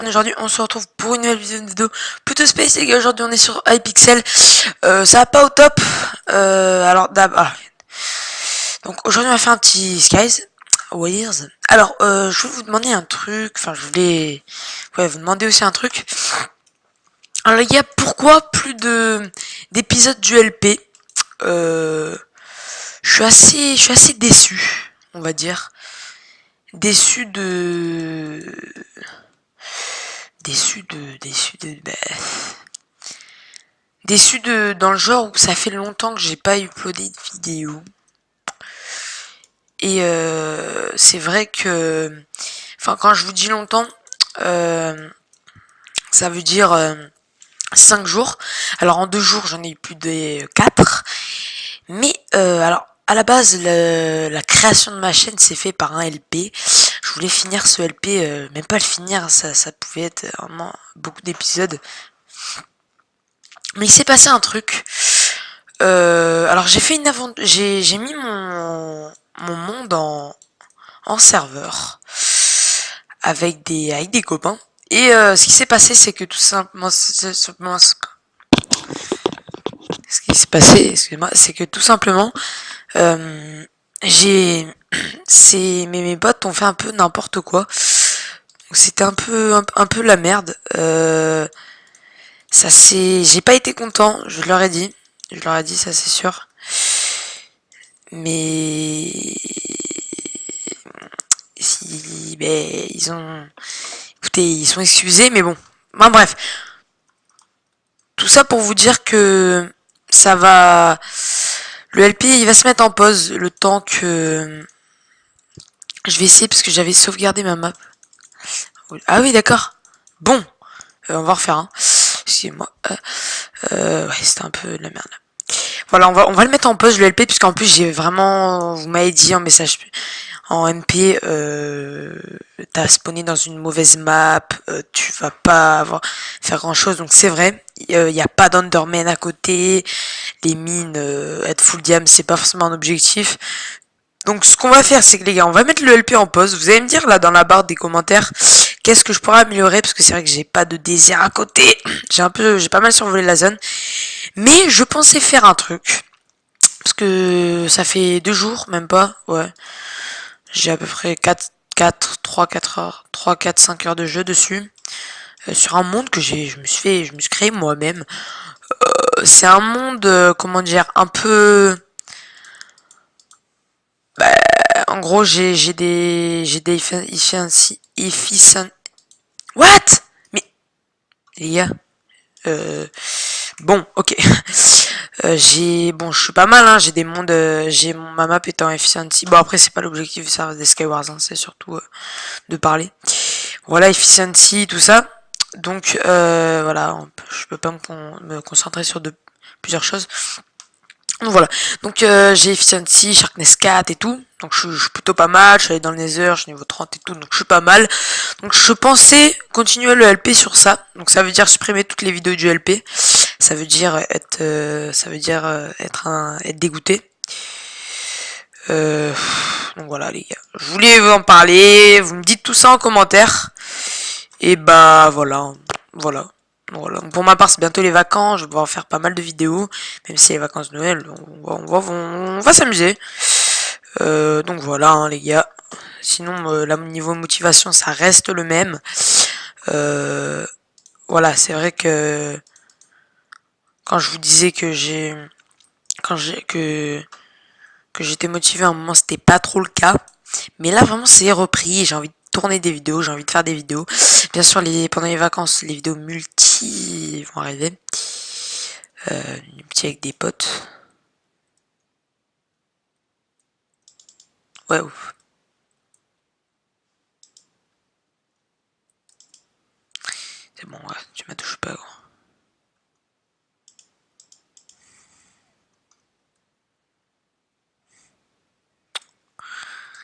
Aujourd'hui on se retrouve pour une nouvelle vidéo plutôt space les gars. Aujourd'hui on est sur iPixel. Ça va pas au top. Alors d'abord, donc aujourd'hui on va faire un petit Skies Warriors. Alors je voulais vous demander un truc. Enfin je voulais vous demander aussi un truc. Alors les gars, pourquoi plus d'épisodes du LP? Je suis assez déçu, on va dire. Déçu de déçu de dans le genre où ça fait longtemps que j'ai pas uploadé de vidéo. Et c'est vrai que, enfin quand je vous dis longtemps, ça veut dire 5 jours. Alors en 2 jours j'en ai eu plus de 4. Mais alors à la base la création de ma chaîne s'est fait par un LP. Je voulais finir ce LP, même pas le finir, ça pouvait être vraiment beaucoup d'épisodes. Mais il s'est passé un truc. Alors j'ai fait une aventure, j'ai mis mon monde en serveur avec des copains. Et ce qui s'est passé, c'est que tout simplement, ce qui s'est passé, excusez-moi, c'est que tout simplement, j'ai, mes potes ont fait un peu n'importe quoi. C'était un peu la merde. J'ai pas été content, je leur ai dit. Je leur ai dit, ça c'est sûr. Mais si, ben, écoutez, ils sont excusés, mais bon. Ben, bref. Tout ça pour vous dire que ça va, le LP, il va se mettre en pause le temps que je vais essayer parce que j'avais sauvegardé ma map. Ah oui, d'accord. Bon, on va refaire un. Excusez-moi. Ouais, c'était un peu de la merde. Voilà, on va le mettre en pause le LP puisqu'en plus j'ai vraiment, vous m'avez dit en message en MP, t'as spawné dans une mauvaise map, tu vas pas faire grand chose, donc c'est vrai, il y a pas d'Enderman à côté, les mines, être full diam, c'est pas forcément un objectif. Donc ce qu'on va faire, c'est que les gars, on va mettre le LP en pause. Vous allez me dire là dans la barre des commentaires qu'est-ce que je pourrais améliorer parce que c'est vrai que j'ai pas de désert à côté. J'ai pas mal survolé la zone. Mais je pensais faire un truc parce que ça fait 2 jours, même pas, ouais. J'ai à peu près 4 heures, 5 heures de jeu dessus. Sur un monde que je me suis créé moi-même. C'est un monde, comment dire, un peu... Bah, en gros, j'ai des efficient... What? Mais, les gars, bon, ok. Bon, je suis pas mal, hein, j'ai des mondes, ma map est en efficiency. Bon, après, c'est pas l'objectif du serveur des Skywars, hein, c'est surtout de parler. Voilà, efficiency, tout ça. Donc, voilà, je peux pas me concentrer sur plusieurs choses. Donc voilà, donc j'ai Efficiency, Sharkness 4 et tout, donc je suis plutôt pas mal, je suis allé dans le Nether, je suis niveau 30 et tout, donc je suis pas mal. Donc je pensais continuer le LP sur ça, donc ça veut dire supprimer toutes les vidéos du LP, ça veut dire être, être dégoûté. Donc voilà les gars, je voulais vous en parler, vous me dites tout ça en commentaire, et bah voilà, voilà. Voilà. Pour ma part, c'est bientôt les vacances, je vais pouvoir faire pas mal de vidéos, même si c'est les vacances de Noël, on va s'amuser. Donc voilà, hein, les gars. Sinon, là, niveau motivation, ça reste le même. Voilà, c'est vrai que quand je vous disais que que j'étais motivé à un moment, c'était pas trop le cas. Mais là, vraiment, c'est repris. J'ai envie de tourner des vidéos, j'ai envie de faire des vidéos. Bien sûr, pendant les vacances, les vidéos multi vont arriver. Multi avec des potes. Ouais, ouf. C'est bon, ouais, tu m'as touché pas, gros.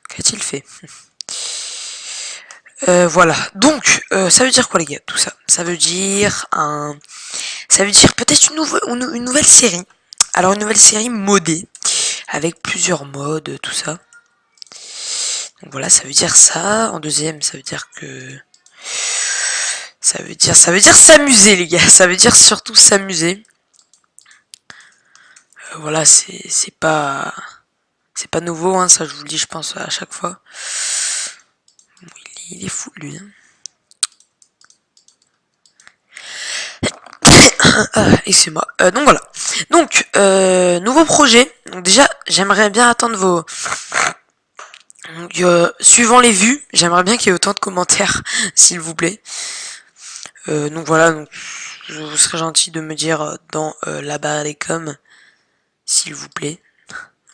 Qu'a-t-il fait? Voilà. Donc, ça veut dire quoi, les gars, tout ça? Ça veut dire peut-être une nouvelle série. Alors, une nouvelle série modée, avec plusieurs modes, tout ça. Donc voilà, ça veut dire ça. En deuxième, ça veut dire que ça veut dire s'amuser, les gars. Ça veut dire surtout s'amuser. Voilà, c'est pas nouveau, hein, ça je vous le dis, je pense à chaque fois. Bon, il est fou, lui. Hein. Excusez-moi. Donc voilà. Donc, nouveau projet. Donc déjà, j'aimerais bien attendre vos... Donc, suivant les vues, j'aimerais bien qu'il y ait autant de commentaires, s'il vous plaît. Donc voilà, donc, je vous serais gentil de me dire dans la barre des coms, s'il vous plaît.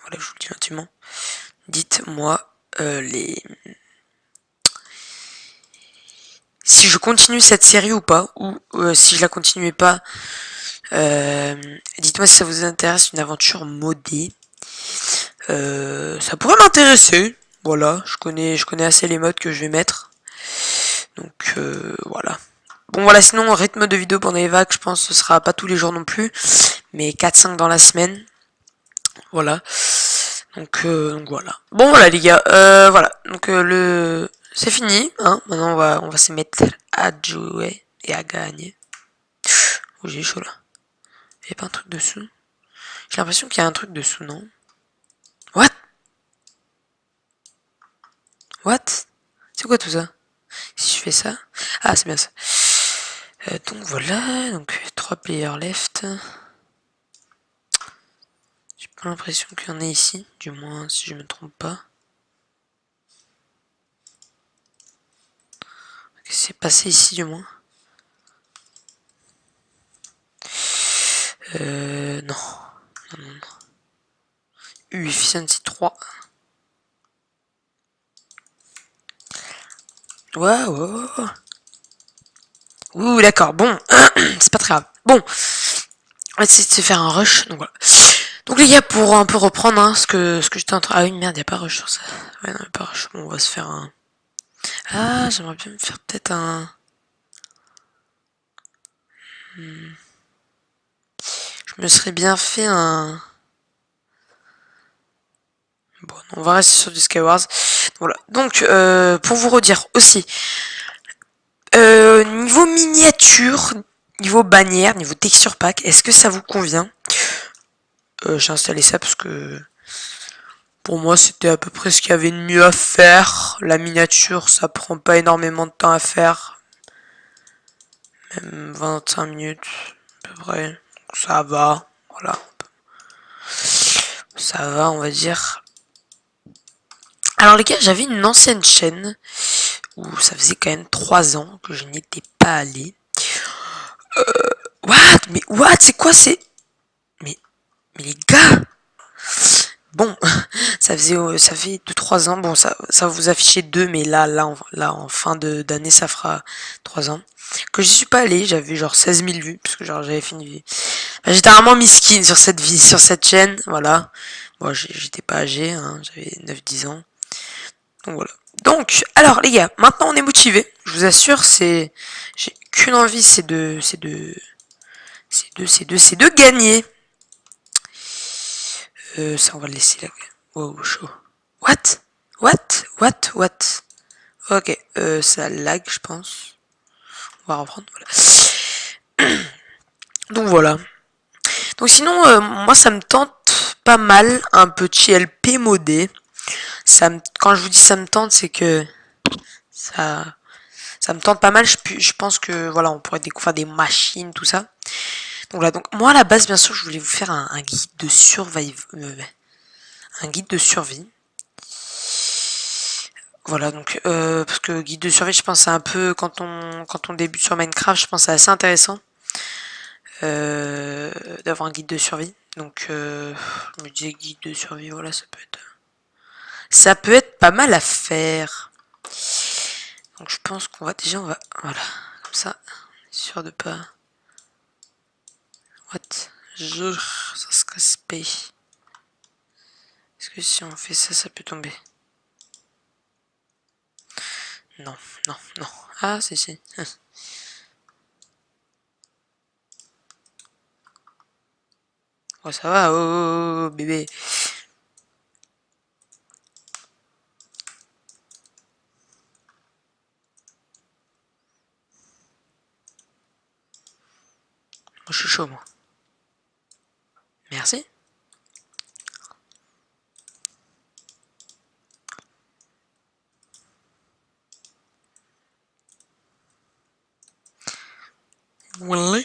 Voilà, je vous le dis gentiment. Dites-moi les... si je continue cette série ou pas, ou si je la continuais pas, dites-moi si ça vous intéresse une aventure modée. Ça pourrait m'intéresser. Voilà, je connais assez les modes que je vais mettre. Donc voilà. Bon voilà, sinon rythme de vidéo pendant les vagues, je pense que ce sera pas tous les jours non plus, mais 4-5 dans la semaine. Voilà. Donc voilà. Bon voilà les gars, voilà. Donc le c'est fini, hein. Maintenant on va se mettre à jouer et à gagner. Oh j'ai chaud là. Y'a pas un truc dessous? J'ai l'impression qu'il y a un truc dessous, non? What? What? C'est quoi tout ça? Si je fais ça? Ah c'est bien ça. Donc voilà, donc 3 players left. J'ai pas l'impression qu'il y en ait ici, du moins si je me trompe pas. Qu'est-ce qui s'est passé ici du moins? Non. Non, non, non. Efficiency 3. Ouais, ouais, ouais. Ouh, d'accord, bon. C'est pas très grave. Bon. On va essayer de se faire un rush. Donc voilà. Donc les gars, pour un peu reprendre ce que j'étais en train... Ah oui, merde, y a pas rush sur ça. Ouais, non, y a pas rush. Bon, on va se faire un... Ah, j'aimerais bien me faire peut-être un... Je me serais bien fait un... Bon, on va rester sur du Skywars. Voilà. Donc, pour vous redire aussi, niveau miniature, niveau bannière, niveau texture pack, est-ce que ça vous convient? J'ai installé ça parce que pour moi c'était à peu près ce qu'il y avait de mieux à faire. La miniature, ça prend pas énormément de temps à faire. Même 25 minutes à peu près. Donc, ça va. Voilà. Ça va, on va dire. Alors les gars, j'avais une ancienne chaîne où ça faisait quand même 3 ans que je n'étais pas allé. What? Mais what? C'est quoi c'est... Mais les gars! Bon, ça fait 2-3 ans. Bon, ça vous affichait 2, mais là, en fin d'année, ça fera 3 ans. Que j'y suis pas allé, j'avais genre 16 000 vues, parce que genre j'avais fait une vie. Bah, j'étais vraiment miskin sur cette chaîne, voilà. Moi, j'étais pas âgé, hein, j'avais 9-10 ans. Donc voilà. Donc, alors les gars, maintenant on est motivé. Je vous assure, j'ai qu'une envie, c'est de gagner. Ça on va le laisser là. Wow, chaud. What? What? Ok, ça lag, je pense. On va reprendre, voilà. Donc voilà. Donc sinon, moi ça me tente pas mal un petit LP modé. Quand je vous dis ça me tente, c'est que ça me tente pas mal. Je pense que voilà, on pourrait découvrir des machines, tout ça. Donc là, donc moi à la base, bien sûr, je voulais vous faire un guide de un guide de survie. Voilà, donc parce que guide de survie, je pense c'est un peu quand on débute sur Minecraft, je pense c'est assez intéressant d'avoir un guide de survie. Donc je me disais guide de survie, voilà, ça peut être pas mal à faire. Donc je pense qu'on va déjà voilà, comme ça, sûr de pas. What? Ça se casse pas. Est-ce que si on fait ça, ça peut tomber? Non, non, non. Ah, si. Oh, ça va, oh, bébé. je suis chaud, moi. Merci. Voilà.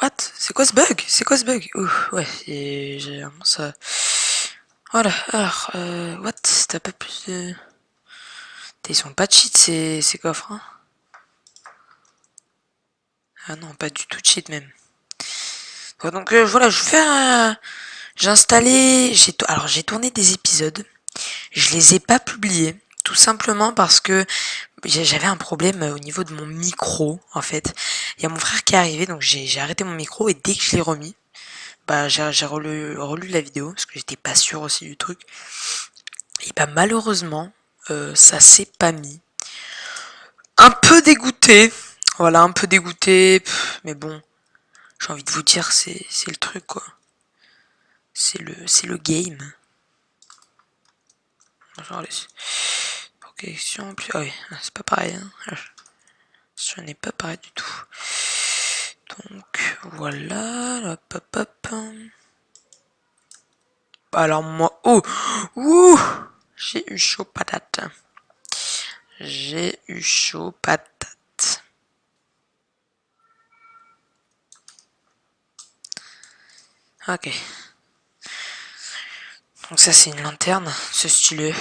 What? C'est quoi ce bug? C'est quoi ce bug? Ouh, ouais, j'ai vraiment ça. Voilà, alors, what? T'as pas plus de... Ils sont pas cheat ces coffres, hein? Ah non, pas du tout cheat même. Donc voilà, je vais faire... J'ai installé... Alors j'ai tourné des épisodes. Je les ai pas publiés. Tout simplement parce que j'avais un problème au niveau de mon micro, en fait. Il y a mon frère qui est arrivé, donc j'ai arrêté mon micro et dès que je l'ai remis, bah j'ai relu la vidéo parce que j'étais pas sûr aussi du truc. Et bah malheureusement, ça s'est pas mis. Un peu dégoûté, voilà, un peu dégoûté, mais bon, j'ai envie de vous dire, c'est le truc quoi. C'est le game. Genre les... question plus... Ah oui, c'est pas pareil. Hein. Ce n'est pas pareil du tout. Donc voilà, hop hop hop. Alors moi... Oh, ouh, j'ai eu chaud patate. J'ai eu chaud patate. Ok. Donc ça c'est une lanterne, c'est stylé.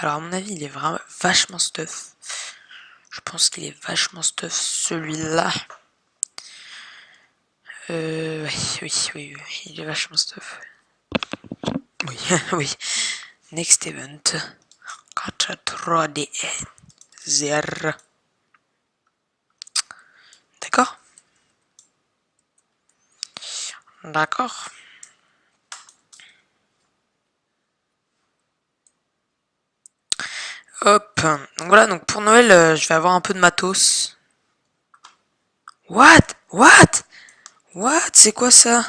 Alors à mon avis il est vraiment vachement stuff. Je pense qu'il est vachement stuff celui-là. Oui, il est vachement stuff. Oui, oui. Next event. 4-3-D. 0. D'accord? D'accord. Hop. Donc voilà, donc pour Noël, je vais avoir un peu de matos. What? What? What? C'est quoi ça?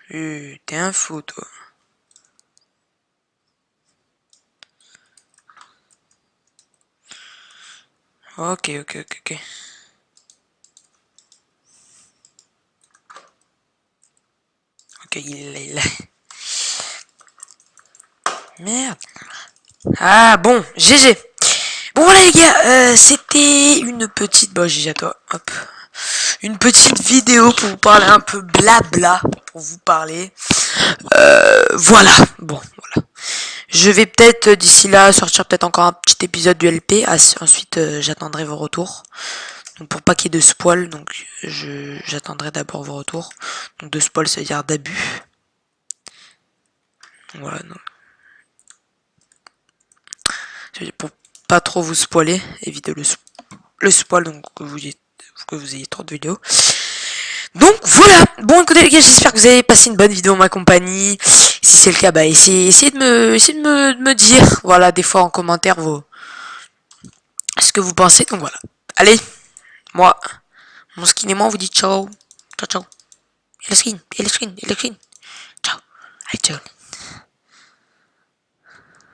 T'es un fou, toi. Ok. Ok, il est là. Merde. Ah bon, GG. Bon voilà les gars, c'était une petite... Bon, GG à toi, hop. Une petite vidéo pour vous parler un peu blabla, pour vous parler. Voilà, bon, voilà. Je vais peut-être d'ici là sortir peut-être encore un petit épisode du LP. Ensuite, j'attendrai vos retours. Donc pour pas qu'il y ait de spoil, donc j'attendrai d'abord vos retours. Donc de spoil, ça veut dire d'abus. Voilà. Donc. Pour pas trop vous spoiler, éviter le spoil, donc que vous ayez trop de vidéos. Donc voilà, bon écoutez les gars, j'espère que vous avez passé une bonne vidéo en ma compagnie. Si c'est le cas, bah essayez de me dire, voilà, des fois en commentaire ce que vous pensez. Donc voilà. Allez, moi, mon skin et moi on vous dit ciao. Ciao. Et le skin. Ciao. Allez, ciao.